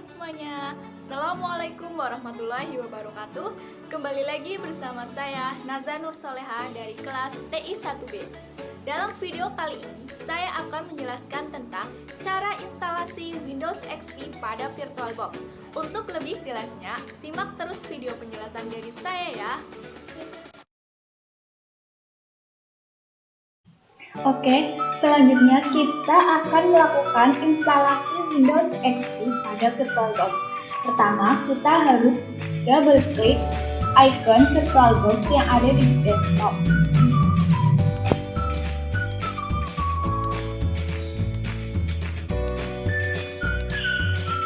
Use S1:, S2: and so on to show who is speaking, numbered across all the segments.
S1: semuanya, Assalamualaikum warahmatullahi wabarakatuh. Kembali lagi bersama saya Naza Nur Soleha dari kelas TI 1B. Dalam video kali ini, saya akan menjelaskan tentang cara instalasi Windows XP pada VirtualBox. Untuk lebih jelasnya, simak terus video penjelasan dari saya ya.
S2: Oke, selanjutnya kita akan melakukan instalasi Windows XP pada VirtualBox. Pertama, kita harus double klik icon VirtualBox yang ada di desktop.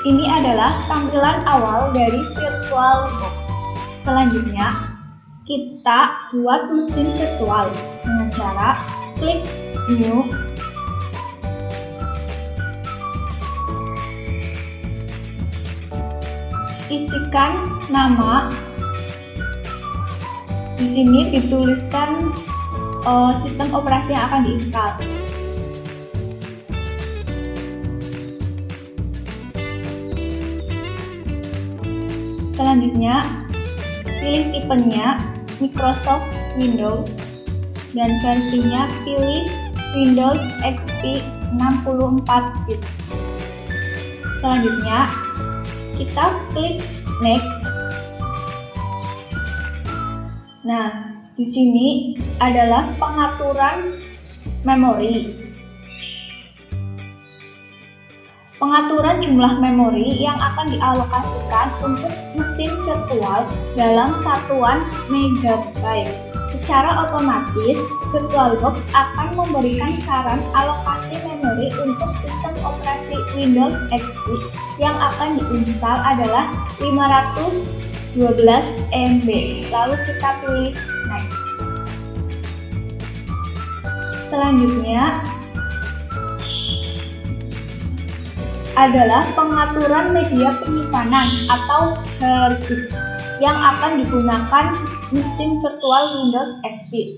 S2: Ini adalah tampilan awal dari VirtualBox. Selanjutnya, kita buat mesin virtual dengan cara klik New, isikan nama. Di sini dituliskan sistem operasi yang akan diinstal. Selanjutnya, pilih tipenya Microsoft Windows dan versinya pilih Windows XP 64-bit. Selanjutnya, kita klik Next. Nah, di sini adalah pengaturan memori. Pengaturan jumlah memori yang akan dialokasikan untuk mesin virtual dalam satuan megabyte. Secara otomatis, VirtualBox akan memberikan saran alokasi memori untuk sistem operasi Windows XP yang akan diinstal adalah 512 MB. Lalu kita pilih Next. Selanjutnya adalah pengaturan media penyimpanan atau hard disk yang akan digunakan mesin virtual Windows XP.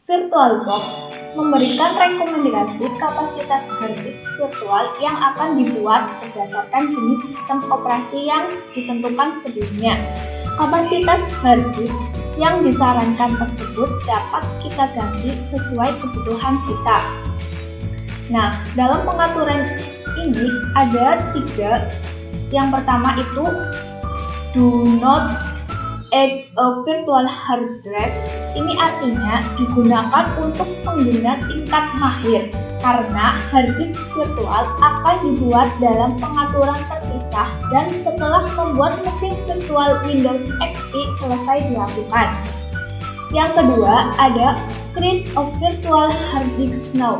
S2: VirtualBox memberikan rekomendasi kapasitas hard disk virtual yang akan dibuat berdasarkan jenis sistem operasi yang ditentukan sebelumnya. Kapasitas hard disk yang disarankan tersebut dapat kita ganti sesuai kebutuhan kita. Nah, dalam pengaturan ini ada 3. Yang pertama itu do not add a virtual hard drive. Ini artinya digunakan untuk pengguna tingkat mahir karena hard disk virtual akan dibuat dalam pengaturan terpisah dan setelah membuat mesin virtual Windows XP selesai dilakukan. Yang kedua ada create a virtual hard disk now.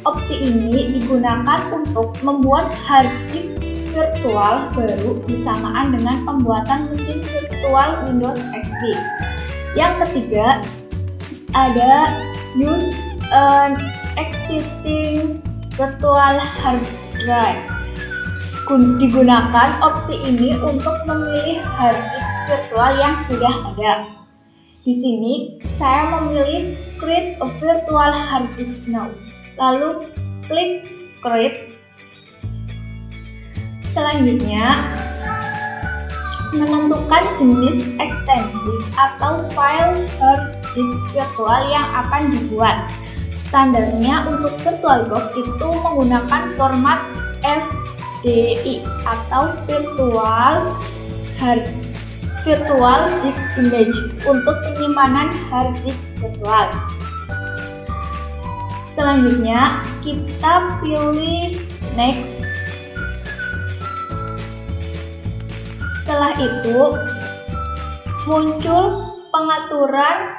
S2: Opsi ini digunakan untuk membuat hard disk virtual baru bersamaan dengan pembuatan mesin virtual Windows XP. Yang ketiga ada use an existing virtual hard drive. Digunakan opsi ini untuk memilih hard disk virtual yang sudah ada. Di sini saya memilih create a virtual hard disk now. Lalu klik create. Selanjutnya, menentukan jenis ekstensi atau file hard disk virtual yang akan dibuat. Standarnya untuk VirtualBox itu menggunakan format FDI atau Virtual Disk Image untuk penyimpanan hard disk virtual. Selanjutnya, kita pilih Next. Setelah itu muncul pengaturan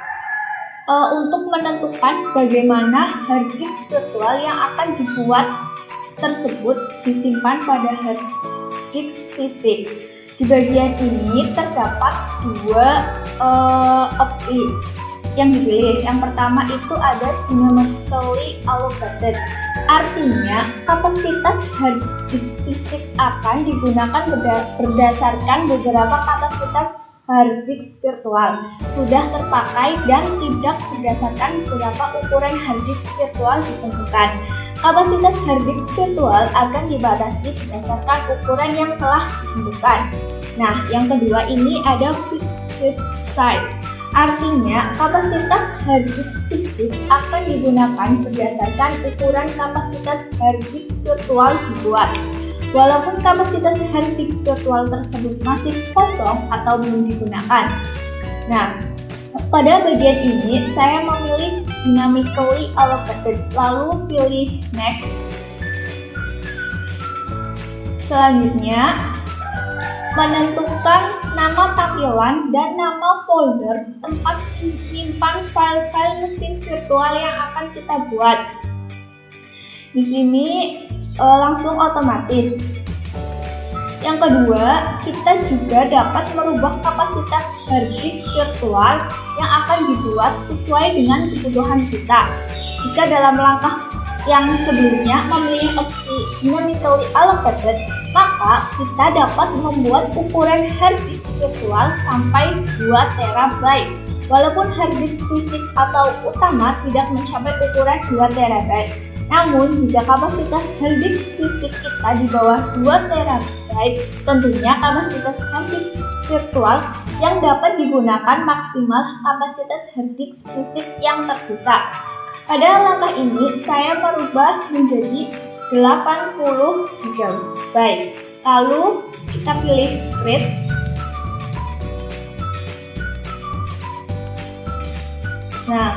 S2: untuk menentukan bagaimana hard disk virtual yang akan dibuat tersebut disimpan pada hard disk fisik. Di bagian ini terdapat 2 opsi yang dipilih. Yang pertama itu ada dynamically allocated. Artinya, kapasitas hard disk fisik akan digunakan berdasarkan beberapa kapasitas hard disk virtual sudah terpakai dan tidak berdasarkan berapa ukuran hard disk virtual ditentukan. Kapasitas hard disk virtual akan dibatasi berdasarkan ukuran yang telah ditentukan. Nah, yang kedua ini ada fixed size. Artinya, kapasitas hard disk fisik akan digunakan berdasarkan ukuran kapasitas hard disk virtual dibuat. Walaupun kapasitas hard disk virtual tersebut masih kosong atau belum digunakan. Nah, pada bagian ini saya memilih dynamically allocated, lalu pilih next. Selanjutnya, menentukan nama tampilan dan nama folder tempat menyimpan file-file mesin virtual yang akan kita buat. Di sini langsung otomatis. Yang kedua, kita juga dapat merubah kapasitas hard disk virtual yang akan dibuat sesuai dengan kebutuhan kita. Jika dalam langkah yang sebelumnya memilih opsi dynamically allocated, maka kita dapat membuat ukuran hard disk virtual sampai 2 TB. Walaupun hard disk fisik atau utama tidak mencapai ukuran 2 TB. Namun, jika kapasitas hard disk fisik kita di bawah 2 TB, tentunya kapasitas hard disk virtual yang dapat digunakan maksimal kapasitas hard disk fisik yang terbuka. Pada langkah ini, saya merubah menjadi 80 GB. Lalu, kita pilih create. Nah,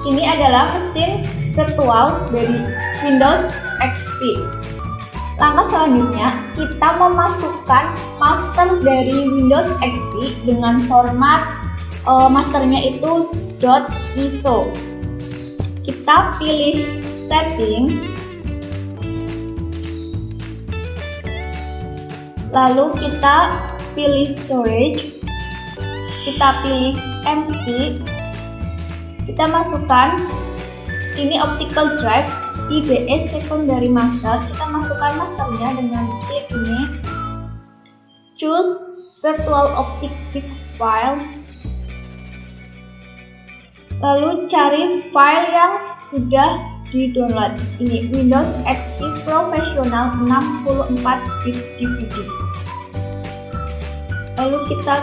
S2: ini adalah mesin virtual dari Windows XP. Langkah selanjutnya, kita memasukkan master dari Windows XP dengan format masternya itu .iso. Kita pilih setting, lalu kita pilih storage, kita pilih empty, kita masukkan ini optical drive IBS secondary master. Kita masukkan masternya dengan klik ini, choose virtual optic disk file, lalu cari file yang sudah di-download. Ini Windows XP Professional 64-bit DVD. Lalu kita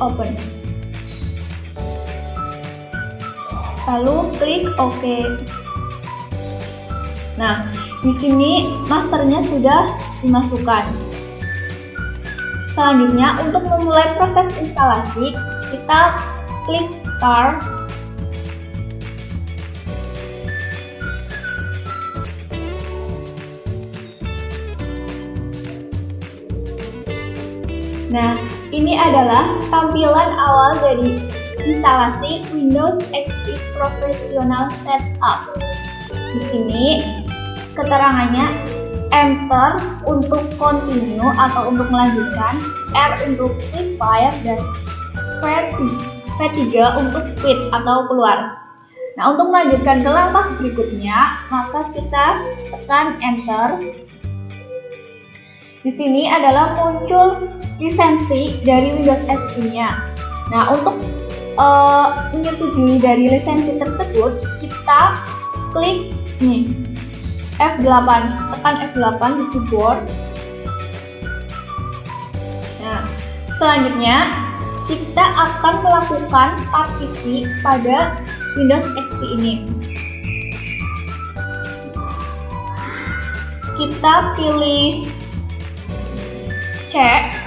S2: open. Lalu klik OK. Nah, di sini masternya sudah dimasukkan. Selanjutnya, untuk memulai proses instalasi, kita klik Start. Nah, ini adalah tampilan awal dari instalasi Windows XP Professional Setup. Di sini keterangannya Enter untuk continue atau untuk melanjutkan, R untuk quit file, dan V3 untuk quit atau keluar. Nah, untuk melanjutkan ke langkah berikutnya, maka kita tekan Enter. Di sini adalah muncul lisensi dari Windows XP-nya. Nah, untuk menyetujui dari lisensi tersebut, kita klik nih F8, tekan F8 di keyboard. Nah, selanjutnya kita akan melakukan partisi pada Windows XP ini. Kita pilih C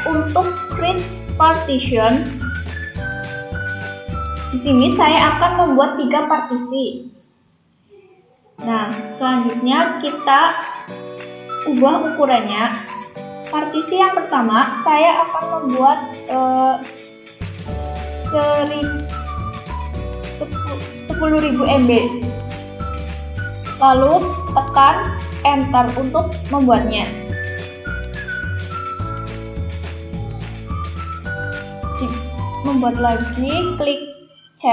S2: untuk create partition. Di sini saya akan membuat 3 partisi. Nah, selanjutnya kita ubah ukurannya. Partisi yang pertama saya akan membuat 10.000 MB. Lalu tekan Enter untuk membuatnya. Membuat lagi, klik C,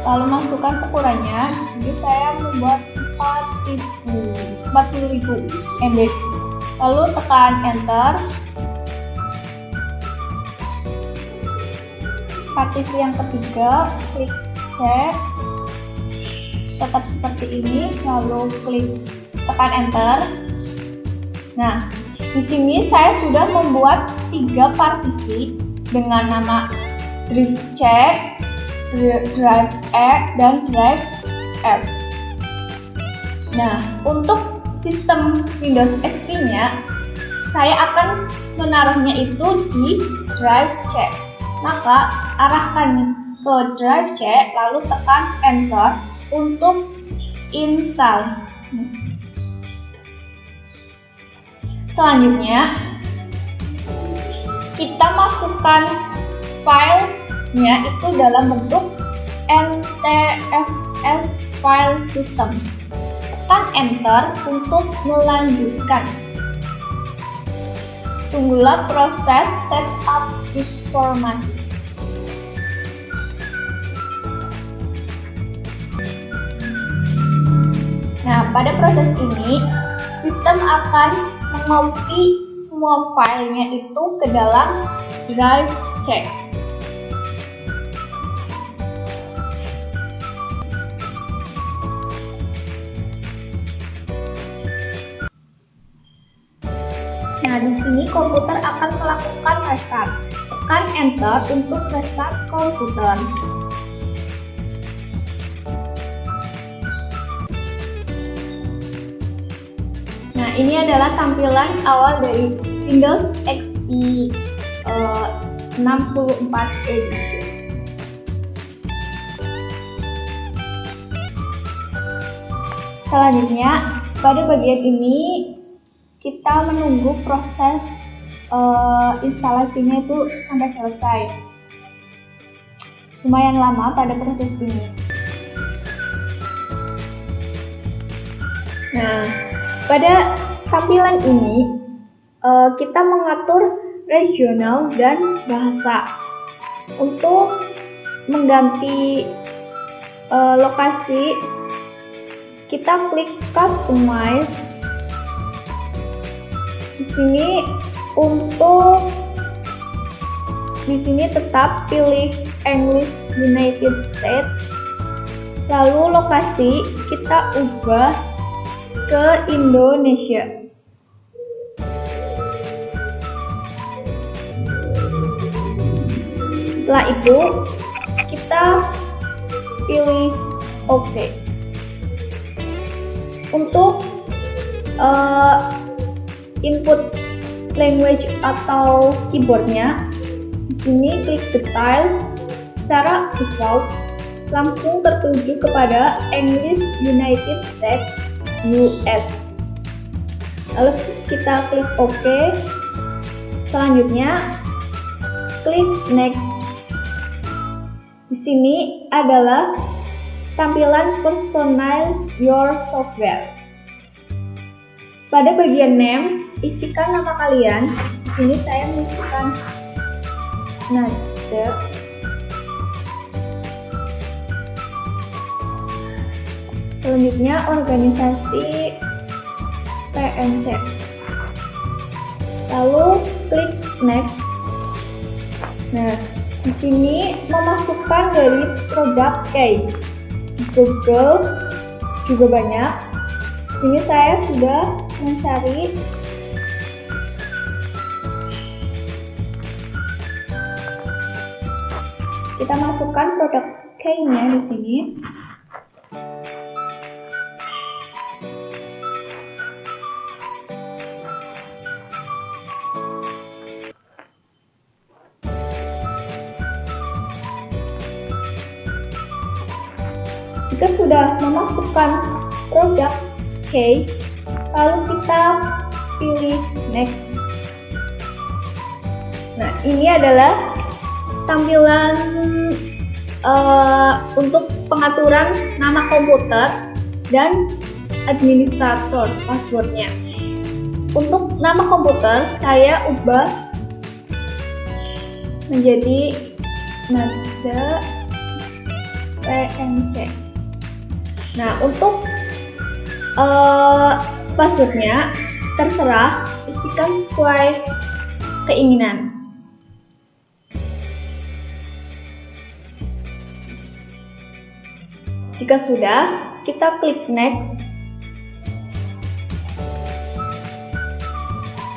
S2: lalu masukkan ukurannya. Jadi saya membuat 40.000 MB. Lalu tekan Enter. Partisi yang ketiga, klik C, tetap seperti ini, lalu klik tekan enter. Nah, di sini saya sudah membuat 3 partisi dengan nama drive C, drive E, dan drive F. Nah, untuk sistem Windows XP-nya, saya akan menaruhnya itu di drive C. Maka arahkan ke drive C, lalu tekan enter untuk install. Selanjutnya, kita masukkan filenya itu dalam bentuk NTFS file system. Tekan enter untuk melanjutkan. Tunggulah proses setup informasi. Nah, pada proses ini, sistem akan mengcopy semua filenya itu ke dalam drive C. Nah, di sini komputer akan melakukan restart. Tekan enter untuk restart komputer. Nah, ini adalah tampilan awal dari Windows XP 64 edition. Selanjutnya, pada bagian ini kita menunggu proses instalasinya itu sampai selesai. Lumayan lama pada proses ini. Nah, pada tampilan ini kita mengatur regional dan bahasa. Untuk mengganti lokasi, kita klik customize. Di sini tetap pilih English United States. Lalu lokasi kita ubah ke Indonesia. Setelah itu kita pilih OK. Untuk input language atau keyboardnya, di sini klik detail. Secara default langsung tertuju kepada English United States US. Lalu kita klik OK. Selanjutnya klik next. Di sini adalah tampilan personalize your software. Pada bagian name, isikan nama kalian. Di sini saya mengisikan Naza. Selanjutnya organisasi PNC. Lalu klik next. Nah, di sini memasukkan dari produk key. Google juga banyak. Ini saya sudah mencari kita masukkan produk key-nya di sini. Jika sudah memasukkan produk key, lalu kita pilih next. Nah, ini adalah tampilan untuk pengaturan nama komputer dan administrator passwordnya. Untuk nama komputer saya ubah menjadi Naza PNC. Nah, untuk passwordnya terserah, isikan sesuai keinginan. Jika sudah, kita klik next.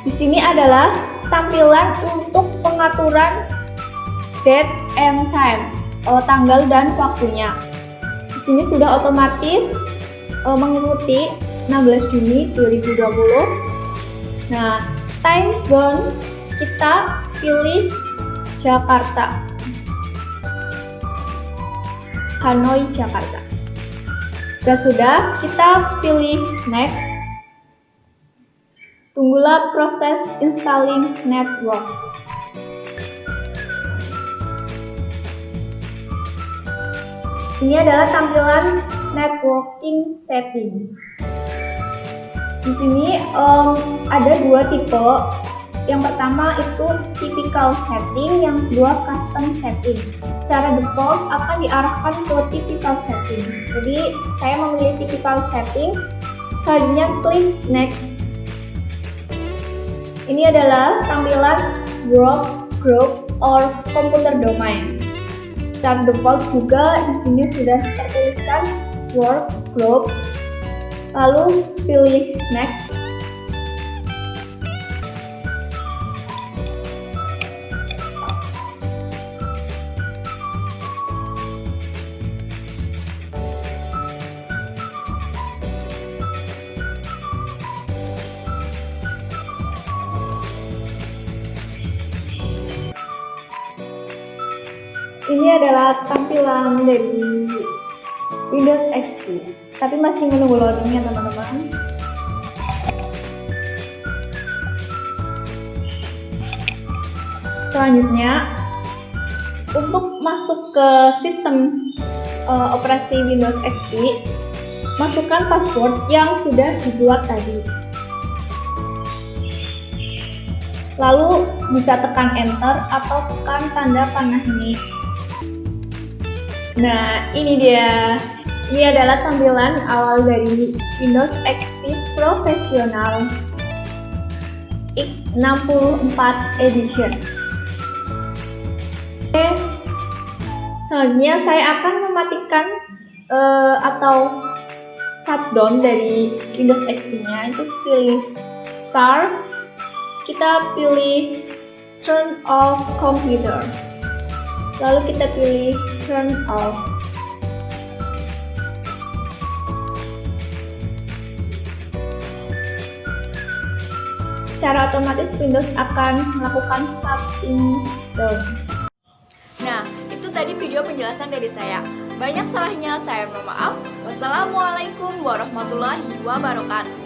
S2: Di sini adalah tampilan untuk pengaturan date and time, tanggal dan waktunya. Di sini sudah otomatis mengikuti 16 Juni 2020. Nah, time zone kita pilih Jakarta, Hanoi, Jakarta. Sudah, kita pilih next. Tunggulah proses installing network. Ini adalah tampilan networking setting. Di sini ada dua tipe. Yang pertama itu typical setting, yang kedua custom setting. Secara default akan diarahkan ke typical setting. Jadi saya memilih typical setting. Selanjutnya klik next. Ini adalah tampilan work group or computer domain. Secara default juga di sini sudah tertuliskan work group. Lalu pilih next. Ini adalah tampilan dari Windows XP, tapi masih menunggu loadingnya teman-teman. Selanjutnya, untuk masuk ke sistem operasi Windows XP, masukkan password yang sudah dibuat tadi. Lalu bisa tekan enter atau tekan tanda panah ini. Nah, ini dia. Ini adalah tampilan awal dari Windows XP Professional X64 Edition. Oke, selanjutnya saya akan mematikan atau shutdown dari Windows XP-nya. Itu pilih Start, kita pilih Turn off computer. Lalu kita pilih turn off. Secara otomatis Windows akan melakukan shutting down.
S1: Nah, itu tadi video penjelasan dari saya. Banyak salahnya, saya mohon maaf. Wassalamualaikum warahmatullahi wabarakatuh.